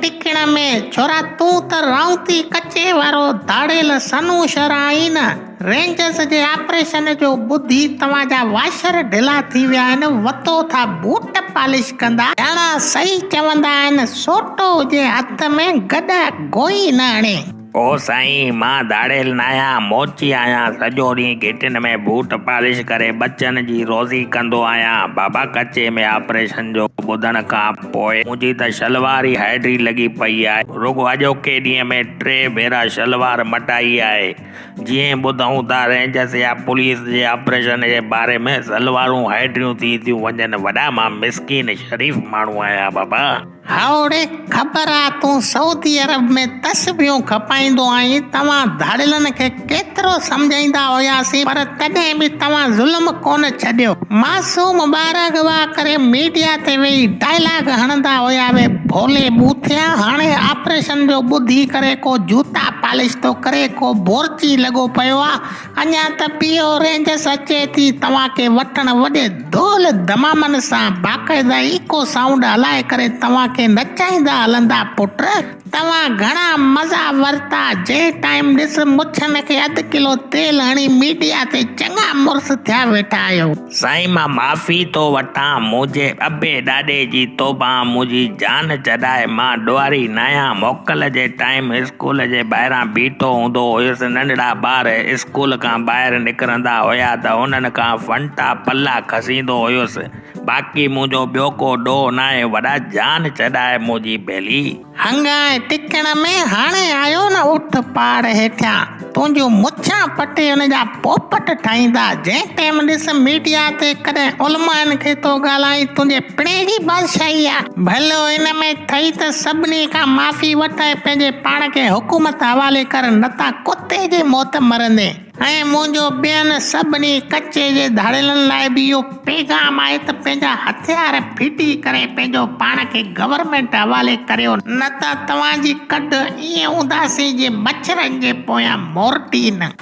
टिकण में छोरा तू त राउती कचे वारो दाड़ेल सनू शराई न रेंजर्स जे ऑपरेशन जो बुद्धि तव्हांजा वाशर ढिला थी विया आहिनि वतो था बूट पालिश कंदा ॼणा सही चवंदा आहिनि सोटो हुजे हथ में गॾ गोई न हणे। ओ साईं मां दाड़ेल न आहियां मोची आहियां सॼो ॾींहुं गिटिन में बूट पालिश करे बच्चनि जी रोज़ी कंदो आहियां। बाबा कचे में ऑपरेशन जो ॿुधण खां पोइ मुंहिंजी त शलवार ई हाइड्री लॻी पई आहे। रुॻो अॼोके ॾींहं में 3 भेरा शलवार मटाई आहे। जीअं ॿुधूं था रेंजर्स या पुलिस जे ऑपरेशन जे बारे में सलवारूं हाइड्रियूं थी थियूं वञनि। वॾा मां मिसकीन शरीफ़ माण्हू आहियां बाबा। हाउड़े ख़बर आहे तूं सऊदी अरब में तस्बीहूं खपाईंदो आहीं। तव्हां धाड़ेलनि खे केतिरो सम्झाईंदा हुयासीं पर तॾहिं बि तव्हां ज़ुल्म कोन छॾियो। मासूम ॿार गवाह करे मीडिया ते वेही डायलॉग हणंदा हुया वे भोले बूथिया। हाणे ऑपरेशन जो ॿुधी करे को जूता पालिश थो करे को बोरची लॻो पियो आहे। अञा त पीओ रेंजर्स अचे थी तव्हांखे वठण वॾे ढोल धमामनि सां बाक़ाइदा इको साउंड हलाए करे तव्हांखे नचाईंदा हलंदा। पुट तव्हां घणा मज़ा वरिता जे टाइम ॾिस मुछनि खे अधु किलो तेल हणी मीडिया ते चङा मुर्स थिया वेठा आहियो। साईं मां माफ़ी थो वठां मुंहिंजे अबे ॾाॾे जी तौबा मुंहिंजी जान चढ़ाए। मां ॾुआरी न आहियां। मोकल जे टाइम स्कूल जे ॿाहिरां बीठो हूंदो हुयुसि। नंढड़ा ॿार स्कूल खां ॿाहिरि निकिरंदा हुया त उन्हनि खां फंटा पला खसींदो हुयुसि। बाक़ी मुंहिंजो ॿियो को ॾोह न आहे। वॾा जान चढ़ाए मुंहिंजी बेली। हंगाए टिकण में हाणे आयो न उठ पहाड़ हेठियां तुंहिंजूं मुछां पटे हुनजा पोपट ठाहींदा। जंहिं टाइम ॾिस मीडिया ते कॾहिं उलमानि खे थो ॻाल्हाई तुंहिंजे पिणे जी बादशाही आहे। भलो हिन में ठही त सभिनी खां माफ़ी वठाए पंहिंजे पाण खे हुकूमत हवाले कर न त कुते जी मौत मरंदे। ऐं मुंहिंजो ॿियनि सभिनी कचे जे धाड़ेलनि लाइ बि इहो पैगाम आहे त पंहिंजा हथियार फिटी करे पंहिंजो पाण खे गवर्नमेंट हवाले करियो न त तव्हांजी कढ ईअं हूंदासीं जे मच्छरनि जे पोयां मोरटी न।